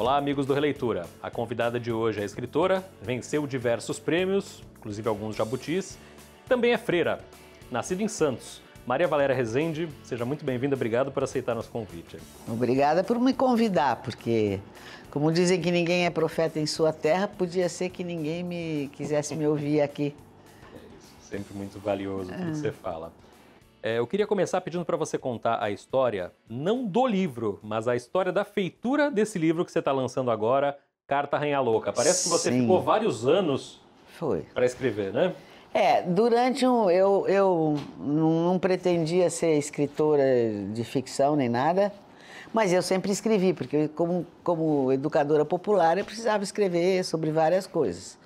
Olá, amigos do Releitura. A convidada de hoje é escritora, venceu diversos prêmios, inclusive alguns jabutis, também é freira, nascida em Santos. Maria Valéria Rezende, seja muito bem-vinda, obrigado por aceitar nosso convite. Obrigada por me convidar, porque, como dizem que ninguém é profeta em sua terra, podia ser que ninguém quisesse me ouvir aqui. Sempre muito valioso tudo que você fala. Eu queria começar pedindo para você contar a história, não do livro, mas a história da feitura desse livro que você está lançando agora, Carta Rainha Louca. Parece que você ficou vários anos para escrever, né? Durante eu não pretendia ser escritora de ficção nem nada, mas eu sempre escrevi, porque como educadora popular eu precisava escrever sobre várias coisas.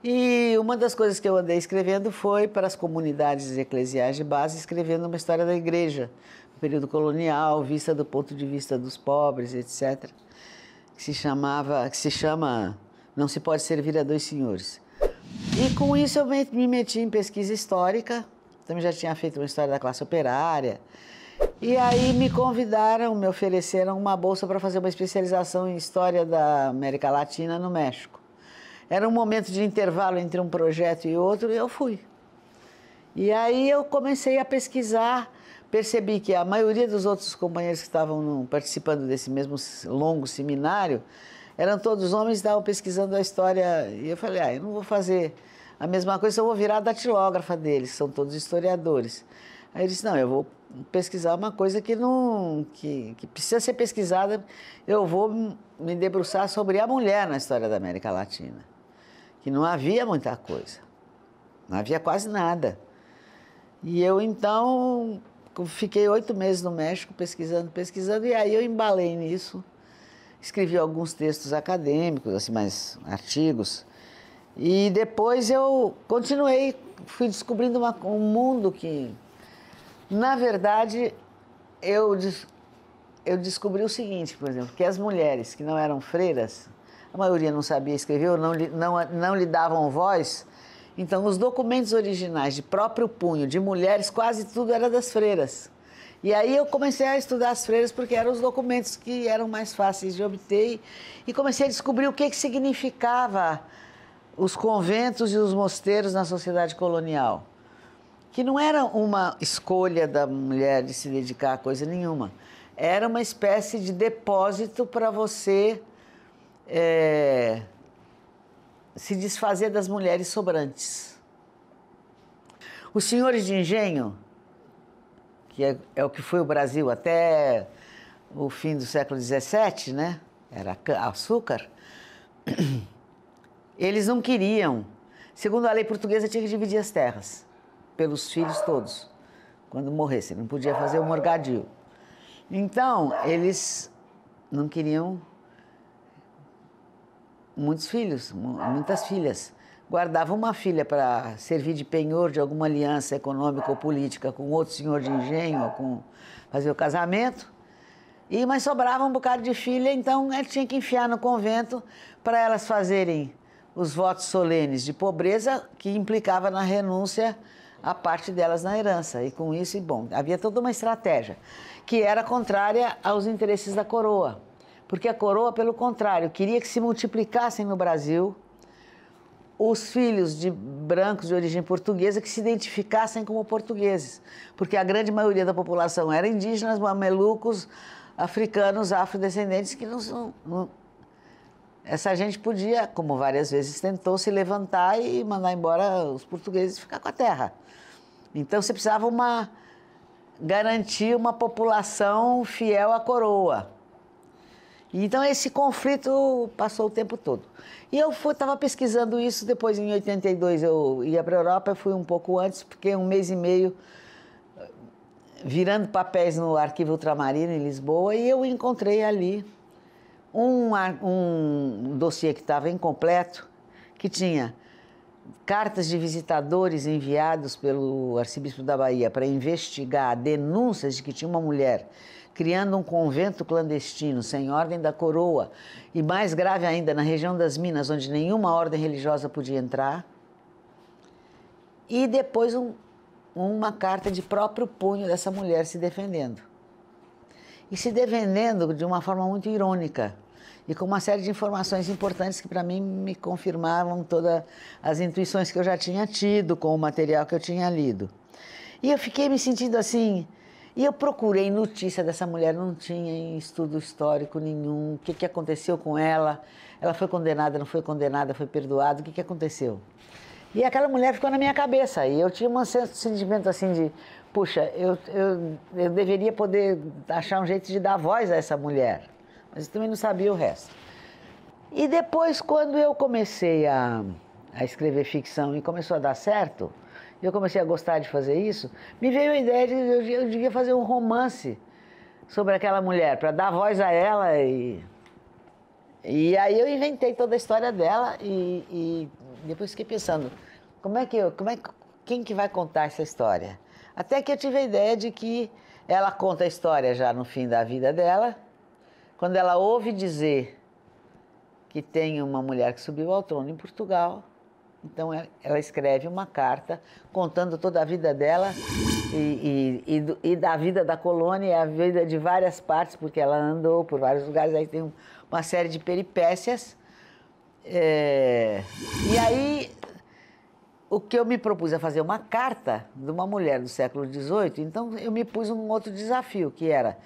E uma das coisas que eu andei escrevendo foi para as comunidades eclesiais de base, escrevendo uma história da igreja, no período colonial, vista do ponto de vista dos pobres, etc., que se chama Não se pode servir a dois senhores. E com isso eu me meti em pesquisa histórica, também já tinha feito uma história da classe operária, e aí me convidaram, me ofereceram uma bolsa para fazer uma especialização em História da América Latina no México. Era um momento de intervalo entre um projeto e outro e eu fui. E aí eu comecei a pesquisar, percebi que a maioria dos outros companheiros que estavam participando desse mesmo longo seminário eram todos homens e estavam pesquisando a história. E eu falei, eu não vou fazer a mesma coisa, eu vou virar datilógrafa deles, são todos historiadores. Aí eu disse, não, eu vou pesquisar uma coisa que precisa ser pesquisada, eu vou me debruçar sobre a mulher na história da América Latina. Que não havia muita coisa, não havia quase nada. E eu, então, fiquei 8 meses no México pesquisando, e aí eu embalei nisso, escrevi alguns textos acadêmicos, assim, mais artigos, e depois eu continuei, fui descobrindo um mundo que, na verdade, eu descobri o seguinte, por exemplo, que as mulheres que não eram freiras, a maioria não sabia escrever ou não lhe davam voz, então os documentos originais de próprio punho de mulheres, quase tudo era das freiras. E aí eu comecei a estudar as freiras porque eram os documentos que eram mais fáceis de obter e comecei a descobrir o que significava os conventos e os mosteiros na sociedade colonial. Que não era uma escolha da mulher de se dedicar a coisa nenhuma. Era uma espécie de depósito para você se desfazer das mulheres sobrantes. Os senhores de engenho, que é o que foi o Brasil até o fim do século XVII, né? Era açúcar, eles não queriam. Segundo a lei portuguesa, tinha que dividir as terras pelos filhos todos, quando morressem. Não podia fazer o morgadio. Então, eles não queriam muitos filhos, muitas filhas. Guardavam uma filha para servir de penhor de alguma aliança econômica ou política com outro senhor de engenho, ou fazer o casamento. Mas sobrava um bocado de filha, então ele tinha que enfiar no convento para elas fazerem os votos solenes de pobreza, que implicava na renúncia a parte delas na herança. E com isso, havia toda uma estratégia que era contrária aos interesses da coroa. Porque a coroa, pelo contrário, queria que se multiplicassem no Brasil os filhos de brancos de origem portuguesa que se identificassem como portugueses. Porque a grande maioria da população era indígenas, mamelucos, africanos, afrodescendentes, que essa gente podia, como várias vezes tentou, se levantar e mandar embora os portugueses e ficar com a terra. Então você precisava garantir uma população fiel à coroa. Então esse conflito passou o tempo todo. E eu estava pesquisando isso, depois em 82 eu ia para a Europa, eu fui um pouco antes, fiquei 1 mês e meio virando papéis no Arquivo Ultramarino em Lisboa, e eu encontrei ali um dossiê que estava incompleto, que tinha cartas de visitadores enviados pelo arcebispo da Bahia para investigar denúncias de que tinha uma mulher criando um convento clandestino, sem ordem da coroa, e mais grave ainda, na região das Minas, onde nenhuma ordem religiosa podia entrar. E depois uma carta de próprio punho dessa mulher se defendendo. E se defendendo de uma forma muito irônica. e com uma série de informações importantes que para mim me confirmavam todas as intuições que eu já tinha tido com o material que eu tinha lido. E eu fiquei me sentindo assim, e eu procurei notícia dessa mulher, não tinha em estudo histórico nenhum, o que aconteceu com ela, ela foi condenada, não foi condenada, foi perdoada, o que aconteceu? E aquela mulher ficou na minha cabeça, e eu tinha um sentimento assim de, puxa, eu deveria poder achar um jeito de dar voz a essa mulher, mas eu também não sabia o resto. E depois, quando eu comecei a escrever ficção e começou a dar certo, eu comecei a gostar de fazer isso, me veio a ideia de eu devia fazer um romance sobre aquela mulher, para dar voz a ela. E aí eu inventei toda a história dela e depois fiquei pensando, quem que vai contar essa história? Até que eu tive a ideia de que ela conta a história já no fim da vida dela, quando ela ouve dizer que tem uma mulher que subiu ao trono em Portugal. Então ela escreve uma carta contando toda a vida dela e da vida da colônia e a vida de várias partes, porque ela andou por vários lugares, aí tem uma série de peripécias. E aí o que eu me propus a fazer uma carta de uma mulher do século XVIII, então eu me pus um outro desafio, que era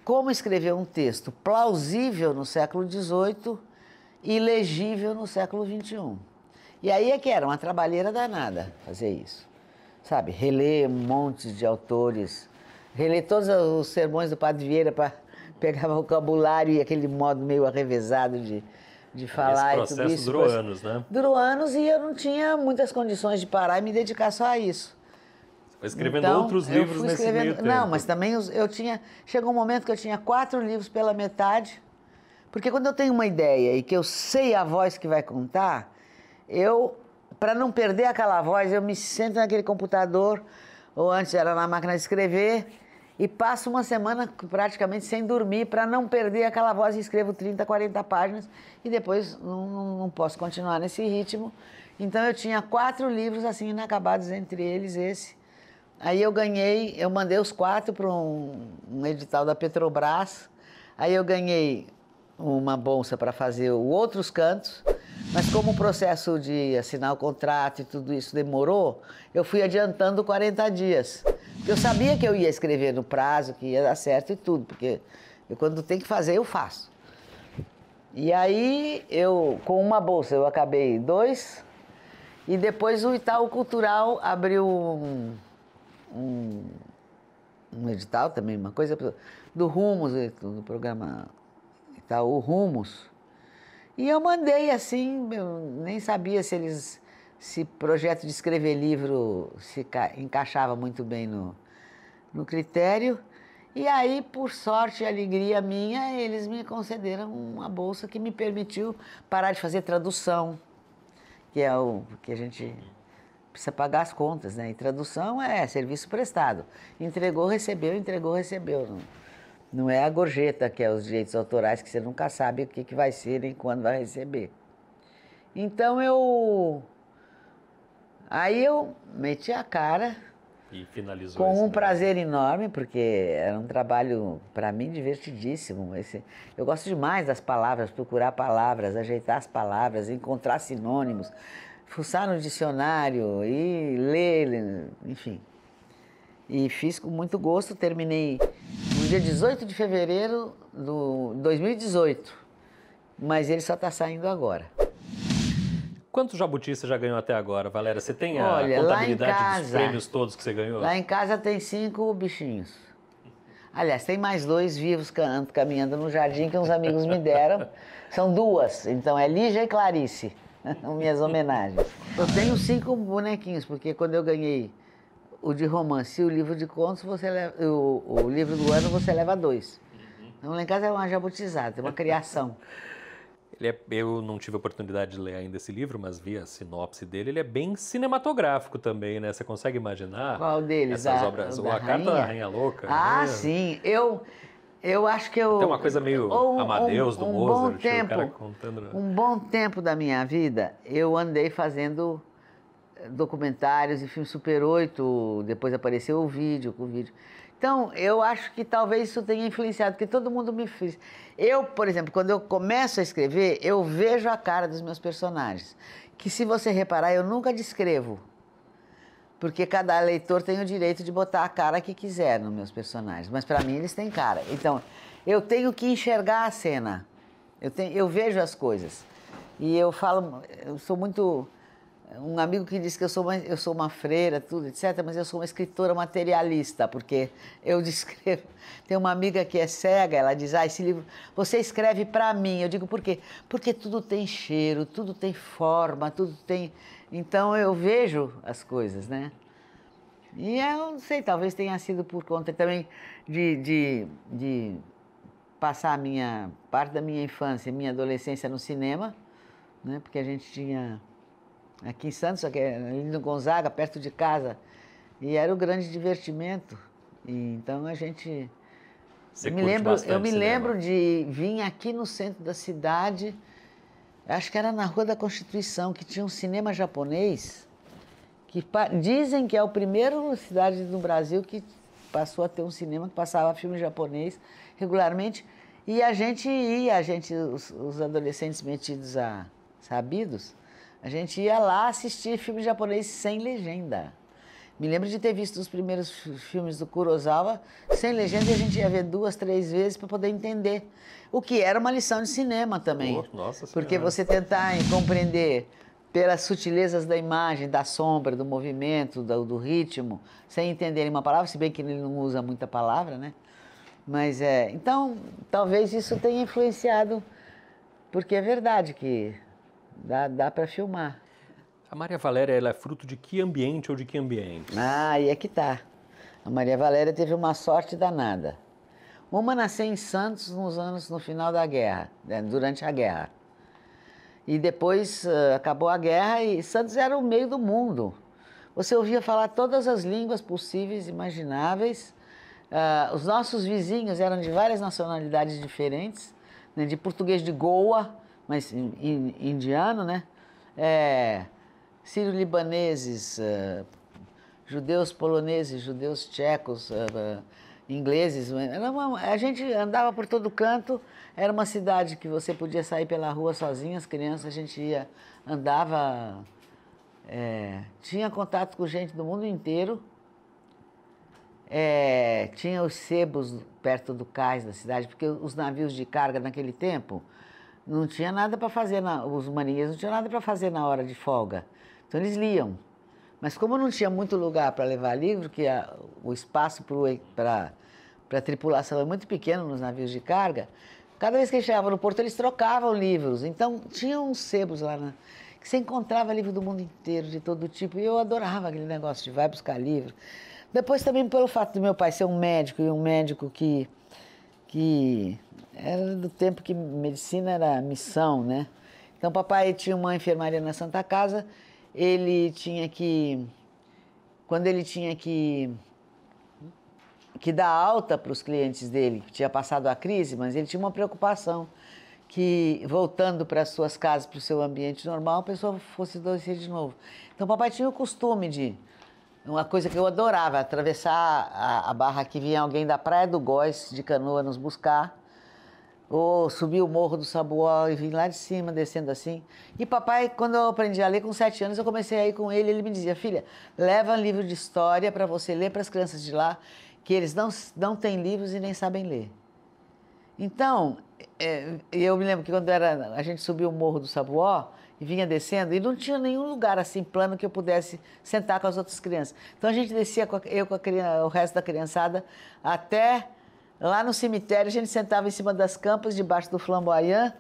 como escrever um texto plausível no século XVIII e legível no século XXI. E aí é que era uma trabalheira danada fazer isso, sabe? Reler montes de autores, reler todos os sermões do Padre Vieira para pegar vocabulário e aquele modo meio arrevezado de falar. Esse processo durou anos, né? Durou anos e eu não tinha muitas condições de parar e me dedicar só a isso. Você foi escrevendo outros livros nesse meio tempo. Não, mas também chegou um momento que eu tinha 4 livros pela metade, porque quando eu tenho uma ideia e que eu sei a voz que vai contar, para não perder aquela voz, eu me sento naquele computador, ou antes era na máquina de escrever, e passo uma semana praticamente sem dormir para não perder aquela voz e escrevo 30, 40 páginas e depois não posso continuar nesse ritmo. Então eu tinha 4 livros assim inacabados, entre eles esse. Aí eu mandei os 4 para um edital da Petrobras, aí eu ganhei uma bolsa para fazer Outros Cantos, mas como o processo de assinar o contrato e tudo isso demorou, eu fui adiantando 40 dias. Porque eu sabia que eu ia escrever no prazo, que ia dar certo e tudo, porque quando tem que fazer, eu faço. E aí, com uma bolsa, eu acabei 2, e depois o Itaú Cultural abriu um edital também, uma coisa do Rumos, do programa Itaú Rumos. E eu mandei assim, eu nem sabia se projeto de escrever livro se encaixava muito bem no critério. E aí, por sorte e alegria minha, eles me concederam uma bolsa que me permitiu parar de fazer tradução, que é o que a gente precisa pagar as contas, né? E tradução é serviço prestado. Entregou, recebeu. Não é a gorjeta, que é os direitos autorais, que você nunca sabe o que vai ser nem quando vai receber. Então aí eu meti a cara. E finalizou com um prazer enorme, porque era um trabalho, para mim, divertidíssimo. Eu gosto demais das palavras, procurar palavras, ajeitar as palavras, encontrar sinônimos, fuçar no dicionário e ler, enfim. E fiz com muito gosto, terminei no dia 18 de fevereiro de 2018, mas ele só está saindo agora. Quantos jabutis você já ganhou até agora, Valéria? Você tem a Olha, contabilidade dos prêmios todos que você ganhou? Lá em casa tem 5 bichinhos. Aliás, tem mais 2 vivos caminhando no jardim que uns amigos me deram. São 2, então é Lígia e Clarice, minhas homenagens. Eu tenho 5 bonequinhos, porque quando eu ganhei o de romance e o livro de contos, o livro do ano você leva 2. Então lá em casa é uma jabutizada, é uma criação. Eu não tive a oportunidade de ler ainda esse livro, mas vi a sinopse dele. Ele é bem cinematográfico também, né? Você consegue imaginar? Qual deles? Essas obras? A Carta da Rainha Louca. Ah, né? Sim. Eu acho que eu... Tem uma coisa meio Amadeus, do Mozart, o cara contando... Um bom tempo da minha vida, eu andei fazendo documentários e filme Super 8, depois apareceu o vídeo, Então, eu acho que talvez isso tenha influenciado, porque todo mundo me fez. Eu, por exemplo, quando eu começo a escrever, eu vejo a cara dos meus personagens. Que se você reparar, eu nunca descrevo. Porque cada leitor tem o direito de botar a cara que quiser nos meus personagens. Mas para mim eles têm cara. Então, eu tenho que enxergar a cena. Eu vejo as coisas. E eu falo, eu sou muito... Um amigo que disse que eu sou uma freira, tudo, etc., mas eu sou uma escritora materialista, porque eu descrevo. Tem uma amiga que é cega, ela diz, esse livro, você escreve para mim. Eu digo, por quê? Porque tudo tem cheiro, tudo tem forma, tudo tem... Então eu vejo as coisas, né? E eu não sei, talvez tenha sido por conta também de passar parte da minha infância, minha adolescência no cinema, né? Porque a gente tinha... Aqui em Santos, ali no Gonzaga, perto de casa. E era o grande divertimento. E então a gente... Eu me lembro de vir aqui no centro da cidade, acho que era na Rua da Constituição, que tinha um cinema japonês, que dizem que é o primeiro cidade do Brasil que passou a ter um cinema que passava filme japonês regularmente. E a gente ia, os adolescentes metidos a sabidos, a gente ia lá assistir filme japonês sem legenda. Me lembro de ter visto os primeiros filmes do Kurosawa sem legenda e a gente ia ver 2, 3 vezes para poder entender. O que era uma lição de cinema também. Nossa Senhora. Porque você tentar compreender pelas sutilezas da imagem, da sombra, do movimento, do ritmo, sem entender uma palavra, se bem que ele não usa muita palavra, né? Mas então, talvez isso tenha influenciado, porque é verdade que dá para filmar. A Maria Valéria, ela é fruto de que ambiente ou de que ambiente? Aí é que tá. A Maria Valéria teve uma sorte danada. Uma nasceu em Santos no final da guerra, durante a guerra. E depois acabou a guerra e Santos era o meio do mundo. Você ouvia falar todas as línguas possíveis e imagináveis. Os nossos vizinhos eram de várias nacionalidades diferentes, né, de português de Goa, mas indiano, né? Sírio-libaneses, judeus poloneses, judeus tchecos, ingleses. A gente andava por todo canto, era uma cidade que você podia sair pela rua sozinha, as crianças, a gente andava, tinha contato com gente do mundo inteiro. Tinha os sebos perto do cais da cidade, porque os navios de carga naquele tempo não tinha nada para fazer, os marinheiros não tinham nada para fazer na hora de folga. Então eles liam. Mas como não tinha muito lugar para levar livro, que o espaço para a tripulação é muito pequeno nos navios de carga, cada vez que eles chegavam no porto eles trocavam livros. Então tinha uns sebos lá, que você encontrava livro do mundo inteiro, de todo tipo, e eu adorava aquele negócio de vai buscar livro. Depois também pelo fato do meu pai ser um médico, e um médico que era do tempo que medicina era missão, né? Então papai tinha uma enfermaria na Santa Casa, quando ele tinha que dar alta para os clientes dele, que tinha passado a crise, mas ele tinha uma preocupação que voltando para as suas casas, para o seu ambiente normal, a pessoa fosse adoecer de novo. Então papai tinha o costume uma coisa que eu adorava, atravessar a barra que vinha alguém da Praia do Góis, de canoa, nos buscar, ou subir o Morro do Sabuó e vir lá de cima, descendo assim. E papai, quando eu aprendi a ler com 7 anos, eu comecei a ir com ele me dizia, filha, leva um livro de história para você ler para as crianças de lá, que eles não têm livros e nem sabem ler. Então, eu me lembro que quando a gente subiu o Morro do Sabuó, e vinha descendo, e não tinha nenhum lugar assim plano que eu pudesse sentar com as outras crianças. Então a gente descia, o resto da criançada, até lá no cemitério, a gente sentava em cima das campas, debaixo do flamboyant,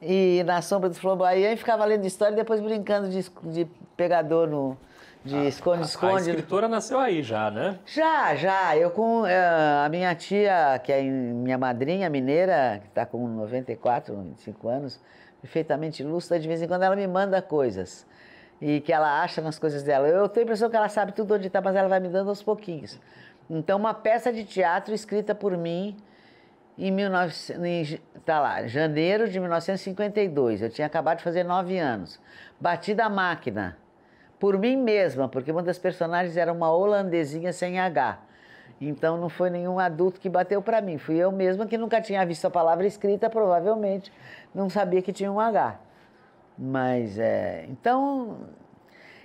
e na sombra do flamboyant, e ficava lendo história e depois brincando de pegador de esconde-esconde. A escritora nasceu aí já, né? Já. Eu com a minha tia, que é minha madrinha mineira, que está com 94, 95 anos, perfeitamente lúcida, de vez em quando ela me manda coisas e que ela acha nas coisas dela. Eu tenho a impressão que ela sabe tudo onde está, mas ela vai me dando aos pouquinhos. Então, uma peça de teatro escrita por mim em janeiro de 1952. Eu tinha acabado de fazer 9 anos. Batida a Máquina, por mim mesma, porque uma das personagens era uma holandesinha sem H. Então não foi nenhum adulto que bateu para mim, fui eu mesma que nunca tinha visto a palavra escrita, provavelmente não sabia que tinha um H. Mas, então...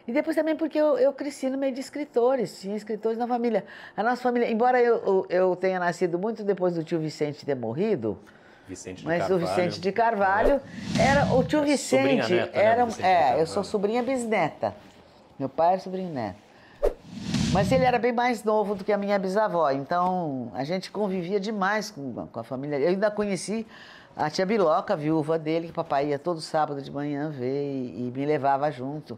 E depois também porque eu cresci no meio de escritores, tinha escritores na família. A nossa família, embora eu tenha nascido muito depois do tio Vicente ter morrido, mas o Vicente de Carvalho era o tio Vicente, neta, era, né, eu sou sobrinha bisneta. Meu pai era sobrinho neto. Mas ele era bem mais novo do que a minha bisavó, então a gente convivia demais com a família. Eu ainda conheci a tia Biloca, a viúva dele, que o papai ia todo sábado de manhã ver e me levava junto.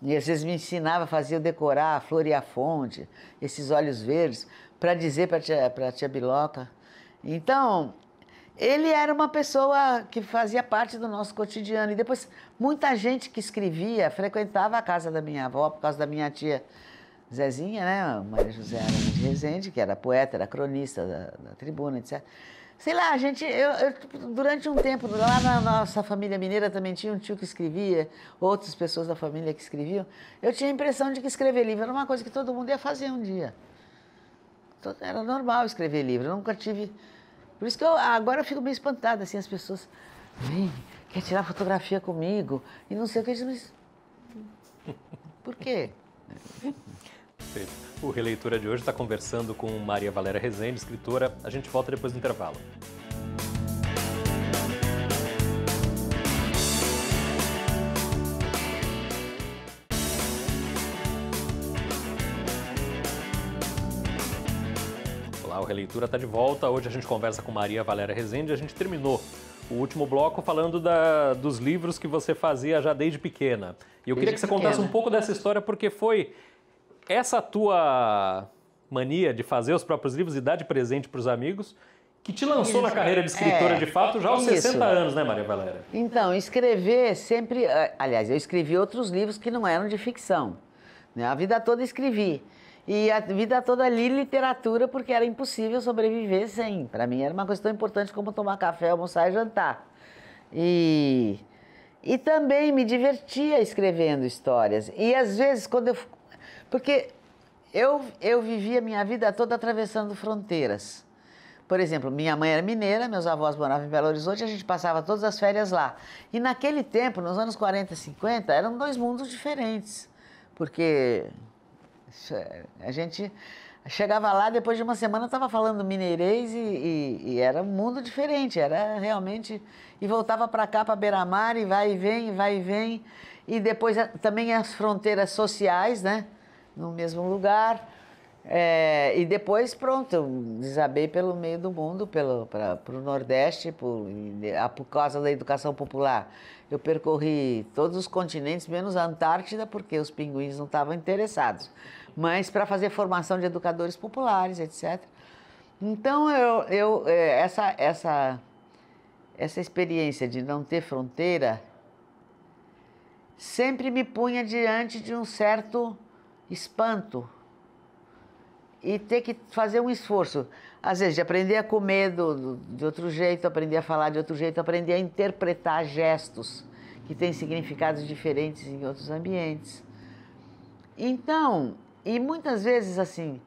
E às vezes me ensinava, fazia eu decorar a flor e a fonte, esses olhos verdes, para dizer para a tia Biloca. Então, ele era uma pessoa que fazia parte do nosso cotidiano. E depois, muita gente que escrevia frequentava a casa da minha avó, por causa da minha tia Zezinha, né? Maria José Arana de Rezende, que era poeta, era cronista da Tribuna, etc. Sei lá, durante um tempo, lá na nossa família mineira também tinha um tio que escrevia, outras pessoas da família que escreviam. Eu tinha a impressão de que escrever livro era uma coisa que todo mundo ia fazer um dia. Era normal escrever livro, eu nunca tive... Por isso que agora eu fico meio espantada, assim, as pessoas vêm, quer tirar fotografia comigo, e não sei o que, mas... Por quê? Perfeito. O Releitura de hoje está conversando com Maria Valéria Rezende, escritora. A gente volta depois do intervalo. Olá, o Releitura está de volta. Hoje a gente conversa com Maria Valéria Rezende. A gente terminou o último bloco falando dos livros que você fazia já desde pequena. E eu queria que você contasse um pouco dessa história, porque foi essa tua mania de fazer os próprios livros e dar de presente para os amigos que te lançou na carreira de escritora de fato já aos 60 anos, né, Maria Valéria? Então, escrever sempre... Aliás, eu escrevi outros livros que não eram de ficção, né? A vida toda escrevi. E a vida toda li literatura porque era impossível sobreviver sem. Para mim era uma coisa tão importante como tomar café, almoçar e jantar. E também me divertia escrevendo histórias. E às vezes quando eu... Porque eu vivia minha vida toda atravessando fronteiras. Por exemplo, minha mãe era mineira, meus avós moravam em Belo Horizonte, a gente passava todas as férias lá. E naquele tempo, nos anos 40 e 50, eram dois mundos diferentes. Porque a gente chegava lá, depois de uma semana estava falando mineirês e era um mundo diferente, era realmente... E voltava para cá, para Beira-Mar, e vai e vem, e vai e vem. E depois também as fronteiras sociais, né? No mesmo lugar, e depois, pronto, eu desabei pelo meio do mundo, para o Nordeste, por causa da educação popular. Eu percorri todos os continentes, menos a Antártida, porque os pinguins não estavam interessados, mas para fazer formação de educadores populares, etc. Então, essa experiência de não ter fronteira sempre me punha diante de um certo espanto e ter que fazer um esforço, às vezes de aprender a comer de outro jeito, aprender a falar de outro jeito, aprender a interpretar gestos que têm significados diferentes em outros ambientes. Então, e muitas vezes assim,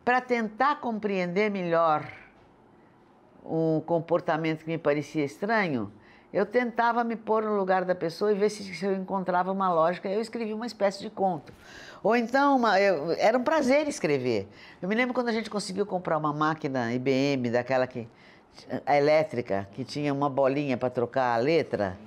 para tentar compreender melhor um comportamento que me parecia estranho, eu tentava me pôr no lugar da pessoa e ver se eu encontrava uma lógica. Eu escrevi uma espécie de conto. Ou então, era um prazer escrever. Eu me lembro quando a gente conseguiu comprar uma máquina IBM, a elétrica, que tinha uma bolinha para trocar a letra.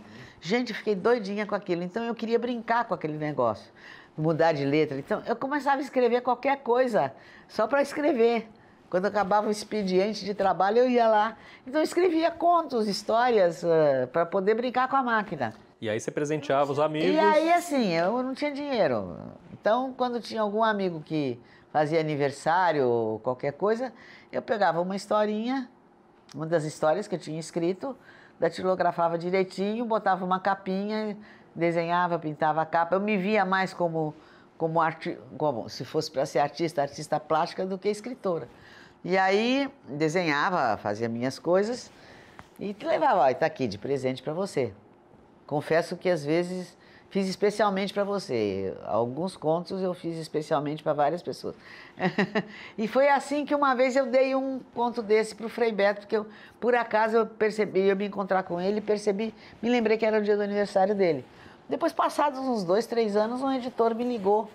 Gente, eu fiquei doidinha com aquilo. Então, eu queria brincar com aquele negócio, mudar de letra. Então, eu começava a escrever qualquer coisa, só para escrever. Quando acabava o expediente de trabalho, eu ia lá. Então, eu escrevia contos, histórias, para poder brincar com a máquina. E aí você presenteava os amigos? E aí, assim, eu não tinha dinheiro. Então, quando tinha algum amigo que fazia aniversário ou qualquer coisa, eu pegava uma historinha, uma das histórias que eu tinha escrito, datilografava direitinho, botava uma capinha, desenhava, pintava a capa. Eu me via mais como se fosse para ser artista plástica, do que escritora. E aí, desenhava, fazia minhas coisas e te levava, está aqui de presente para você. Confesso que às vezes fiz especialmente para você. Alguns contos eu fiz especialmente para várias pessoas. E foi assim que uma vez eu dei um conto desse para o Frei Beto, porque eu, por acaso eu percebi, eu me encontrar com ele, percebi, me lembrei que era o dia do aniversário dele. Depois, passados uns 2, 3 anos, um editor me ligou,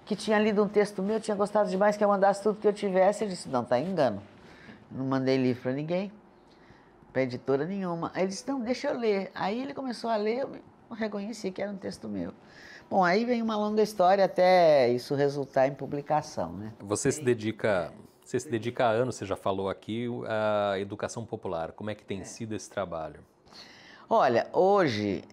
que tinha lido um texto meu, tinha gostado demais, que eu mandasse tudo que eu tivesse. Ele disse, não, tá engano. Não mandei livro para ninguém, para editora nenhuma. Aí ele disse, não, deixa eu ler. Aí ele começou a ler, eu reconheci que era um texto meu. Bom, aí vem uma longa história até isso resultar em publicação, né? Você se dedica há anos, você já falou aqui, à educação popular. Como é que tem sido esse trabalho? Olha, hoje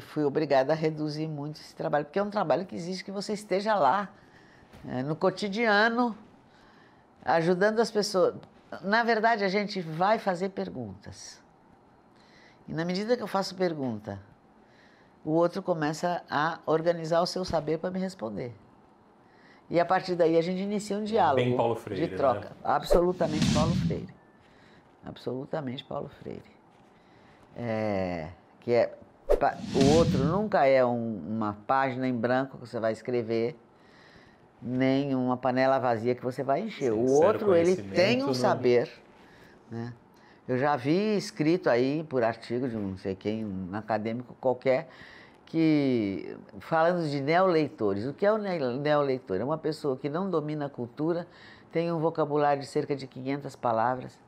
fui obrigada a reduzir muito esse trabalho, porque é um trabalho que exige que você esteja lá, no cotidiano, ajudando as pessoas. Na verdade, a gente vai fazer perguntas. E na medida que eu faço pergunta, o outro começa a organizar o seu saber para me responder. E a partir daí a gente inicia um diálogo. Bem Paulo Freire, de troca. Né? Absolutamente Paulo Freire. Absolutamente Paulo Freire. O outro nunca é uma página em branco que você vai escrever, nem uma panela vazia que você vai encher. O outro, ele tem um saber, né? Eu já vi escrito aí por artigo de não sei quem, um acadêmico qualquer, que falando de neoleitores. O que é o neoleitor? É uma pessoa que não domina a cultura, tem um vocabulário de cerca de 500 palavras.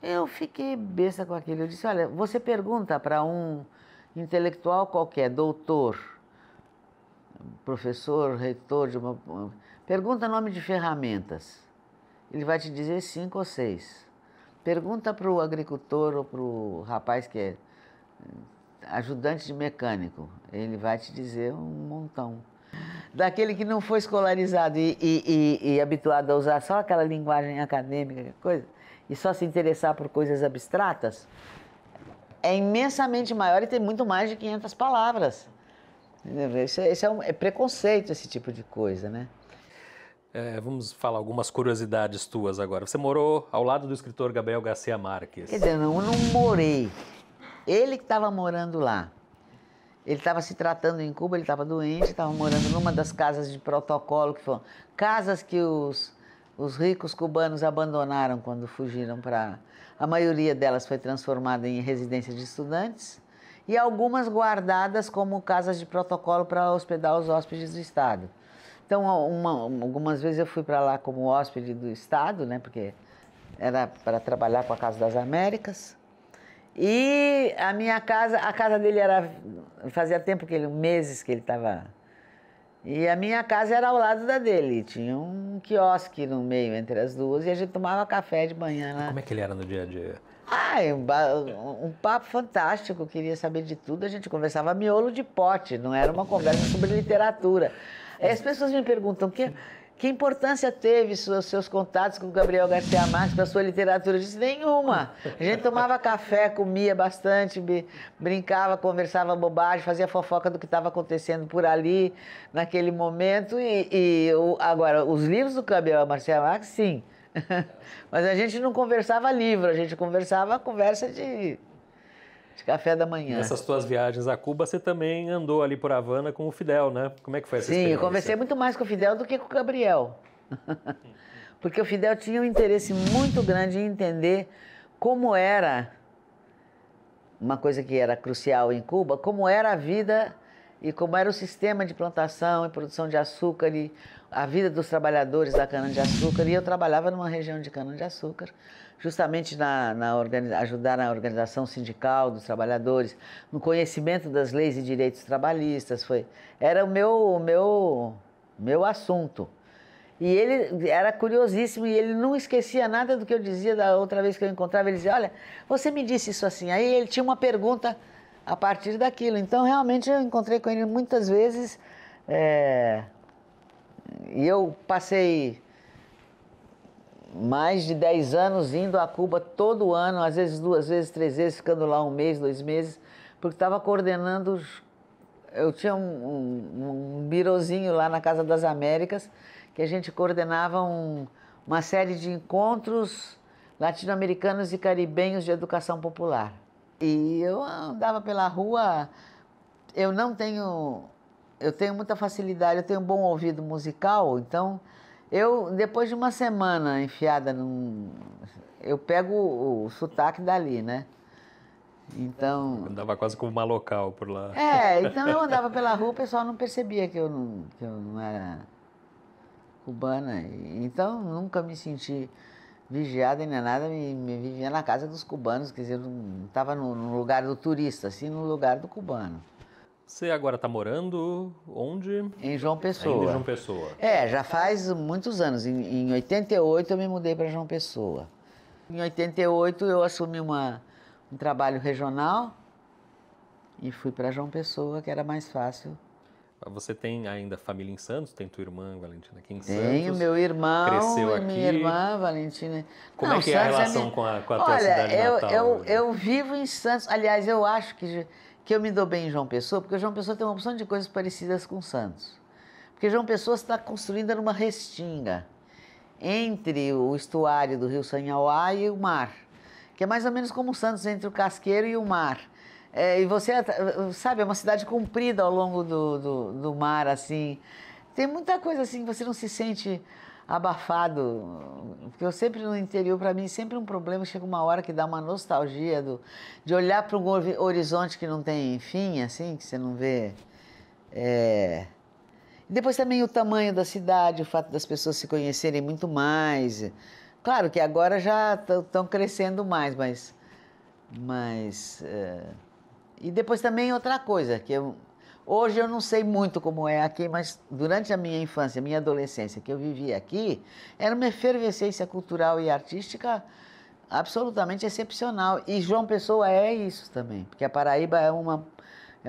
Eu fiquei besta com aquilo. Eu disse, olha, você pergunta para um intelectual qualquer, doutor, professor, reitor de uma... Pergunta nome de ferramentas. Ele vai te dizer 5 ou 6. Pergunta para o agricultor ou para o rapaz que é ajudante de mecânico. Ele vai te dizer um montão. Daquele que não foi escolarizado e habituado a usar só aquela linguagem acadêmica, coisa, e só se interessar por coisas abstratas, é imensamente maior e tem muito mais de 500 palavras. Isso é preconceito, esse tipo de coisa, né? Vamos falar algumas curiosidades tuas agora. Você morou ao lado do escritor Gabriel Garcia Marques. Quer dizer, eu não morei. Ele que estava morando lá. Ele estava se tratando em Cuba, ele estava doente, estava morando numa das casas de protocolo, que foram casas que os ricos cubanos abandonaram quando fugiram para... A maioria delas foi transformada em residência de estudantes e algumas guardadas como casas de protocolo para hospedar os hóspedes do Estado. Então, algumas vezes eu fui para lá como hóspede do Estado, né, porque era para trabalhar com a Casa das Américas. E a casa dele fazia tempo meses que ele estava... E a minha casa era ao lado da dele, tinha um quiosque no meio entre as duas e a gente tomava café de manhã lá. Como é que ele era no dia a dia? Um papo fantástico, queria saber de tudo, a gente conversava miolo de pote, não era uma conversa sobre literatura. Aí as pessoas me perguntam, que importância teve os seus contatos com o Gabriel Garcia Marques para a sua literatura? Eu disse, nenhuma. A gente tomava café, comia bastante, brincava, conversava bobagem, fazia fofoca do que estava acontecendo por ali, naquele momento. Agora, os livros do Gabriel Garcia Marques, sim. Mas a gente não conversava livro, a gente conversava conversa de café da manhã. Nessas tuas viagens a Cuba, você também andou ali por Havana com o Fidel, né? Como é que foi essa experiência? Sim, eu conversei muito mais com o Fidel do que com o Gabriel. Porque o Fidel tinha um interesse muito grande em entender como era, uma coisa que era crucial em Cuba, como era a vida e como era o sistema de plantação e produção de açúcar e a vida dos trabalhadores da cana-de-açúcar. E eu trabalhava numa região de cana-de-açúcar, justamente ajudar na organização sindical dos trabalhadores, no conhecimento das leis e direitos trabalhistas. Era o meu assunto. E ele era curiosíssimo e ele não esquecia nada do que eu dizia da outra vez que eu encontrava. Ele dizia, olha, você me disse isso assim. Aí ele tinha uma pergunta a partir daquilo. Então, realmente, eu encontrei com ele muitas vezes. E eu passei mais de 10 anos indo a Cuba todo ano, às vezes 2 vezes, 3 vezes, ficando lá 1 mês, 2 meses, porque estava coordenando... Eu tinha um birozinho lá na Casa das Américas, que a gente coordenava uma série de encontros latino-americanos e caribenhos de educação popular. E eu andava pela rua eu não tenho... Eu tenho muita facilidade, eu tenho um bom ouvido musical, então depois de uma semana enfiada eu pego o sotaque dali, né? Então... Andava quase como uma local por lá. Então eu andava pela rua, o pessoal não percebia que eu não era cubana. Então nunca me senti vigiada nem nada, me vivia na casa dos cubanos, quer dizer, eu não estava no lugar do turista, assim, no lugar do cubano. Você agora está morando onde? Em João Ainda em Pessoa. João Pessoa. Já faz muitos anos. Em 88 eu me mudei para João Pessoa. Em 88 eu assumi um trabalho regional e fui para João Pessoa, que era mais fácil. Você tem ainda família em Santos? Tem tua irmã Valentina aqui em Tenho Santos? meu irmão Cresceu e aqui. minha irmã Valentina. Como é que é a relação com a tua cidade natal? Eu vivo em Santos. Aliás, eu acho que eu me dou bem em João Pessoa, porque João Pessoa tem uma opção de coisas parecidas com Santos. Porque João Pessoa está construindo numa restinga entre o estuário do Rio Sanhauá e o mar, que é mais ou menos como Santos, entre o Casqueiro e o mar. E você, sabe, é uma cidade comprida ao longo do mar, assim. Tem muita coisa assim, você não se sente abafado. Porque eu sempre no interior, para mim, sempre um problema. Chega uma hora que dá uma nostalgia de olhar para um horizonte que não tem fim, assim, que você não vê. Depois também o tamanho da cidade, o fato das pessoas se conhecerem muito mais. Claro que agora já estão crescendo mais, mas e depois também outra coisa, hoje eu não sei muito como é aqui, mas durante a minha infância, minha adolescência, que eu vivi aqui, era uma efervescência cultural e artística absolutamente excepcional. E João Pessoa é isso também, porque a Paraíba é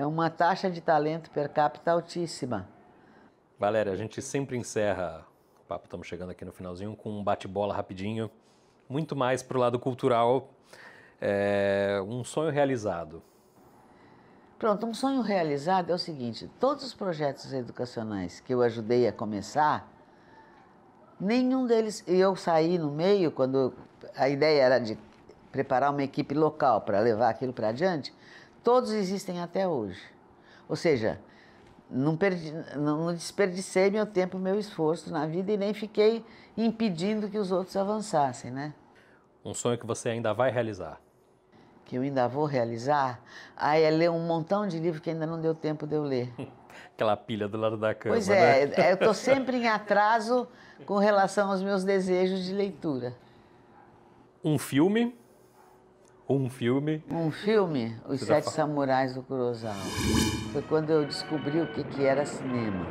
uma taxa de talento per capita altíssima. Valéria, a gente sempre encerra o papo, estamos chegando aqui no finalzinho, com um bate-bola rapidinho, muito mais pro lado cultural, um sonho realizado. Pronto, um sonho realizado é o seguinte, todos os projetos educacionais que eu ajudei a começar, nenhum deles, eu saí no meio, quando a ideia era de preparar uma equipe local para levar aquilo para adiante, todos existem até hoje. Ou seja, não desperdicei meu tempo, meu esforço na vida e nem fiquei impedindo que os outros avançassem, né? Um sonho que você ainda vai realizar? Que eu ainda vou realizar? É ler um montão de livros que ainda não deu tempo de eu ler. Aquela pilha do lado da cama, Pois né? eu estou sempre em atraso com relação aos meus desejos de leitura. Um filme? Um filme? Um filme, Os Sete Samurais do Kurosawa. Foi quando eu descobri o que era cinema.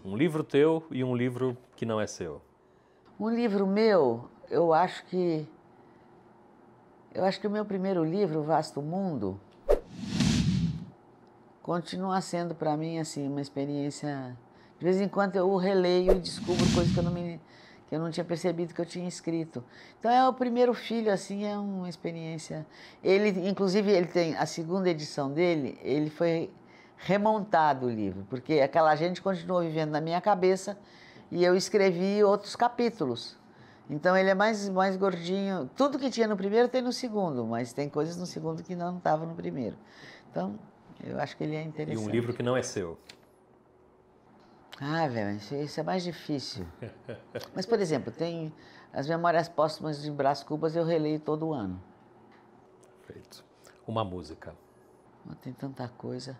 Um livro teu e um livro que não é seu? Um livro meu, eu acho que o meu primeiro livro, O Vasto Mundo, continua sendo para mim assim uma experiência. De vez em quando eu o releio e descubro coisas que eu não tinha percebido que eu tinha escrito. Então é o primeiro filho, assim, é uma experiência. Inclusive, ele tem a segunda edição dele, ele foi remontado o livro, porque aquela gente continuou vivendo na minha cabeça e eu escrevi outros capítulos. Então ele é mais gordinho. Tudo que tinha no primeiro tem no segundo, mas tem coisas no segundo que não estavam no primeiro. Então, eu acho que ele é interessante. E um livro que não é seu? Velho, isso é mais difícil. Mas, por exemplo, tem as Memórias Póstumas de Brás Cubas, eu releio todo ano. Perfeito. Uma música? Tem tanta coisa.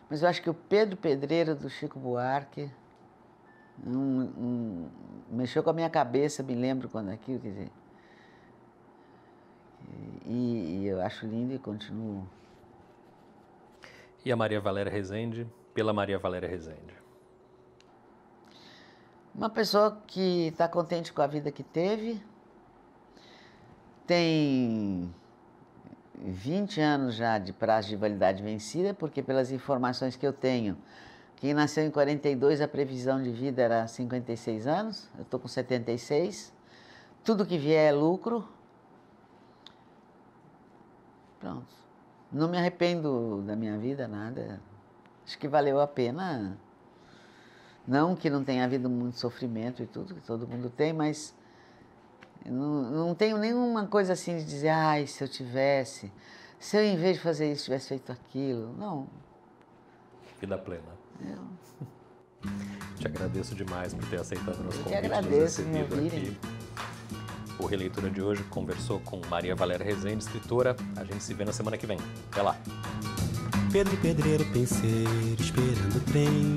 Mas eu acho que o Pedro Pedreiro, do Chico Buarque, mexeu com a minha cabeça, me lembro quando aquilo, quer dizer. E eu acho lindo e continuo. E a Maria Valéria Rezende, pela Maria Valéria Rezende? Uma pessoa que está contente com a vida que teve, tem 20 anos já de prazo de validade vencida, porque pelas informações que eu tenho, quem nasceu em 42, a previsão de vida era 56 anos, eu estou com 76, tudo que vier é lucro. Pronto. Não me arrependo da minha vida, nada. Acho que valeu a pena. Não que não tenha havido muito sofrimento e tudo, que todo mundo tem, mas não tenho nenhuma coisa assim de dizer, ai, se eu em vez de fazer isso tivesse feito aquilo. Não. Vida plena. Te agradeço demais por ter aceitado o nosso convite. Eu que agradeço nos me recebido ouvirem. aqui. O Releitura de hoje conversou com Maria Valéria Rezende, escritora. A gente se vê na semana que vem. Até lá. Pedro Pedreiro, penseiro, esperando o trem.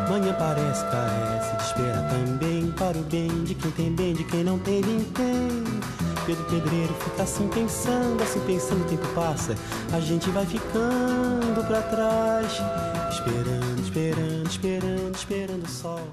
Manhã parece, carece de espera também. Para o bem de quem tem bem, de quem não tem, vintém. Pedro Pedreiro fica assim pensando, o tempo passa. A gente vai ficando pra trás. Esperando, esperando, esperando, esperando o sol.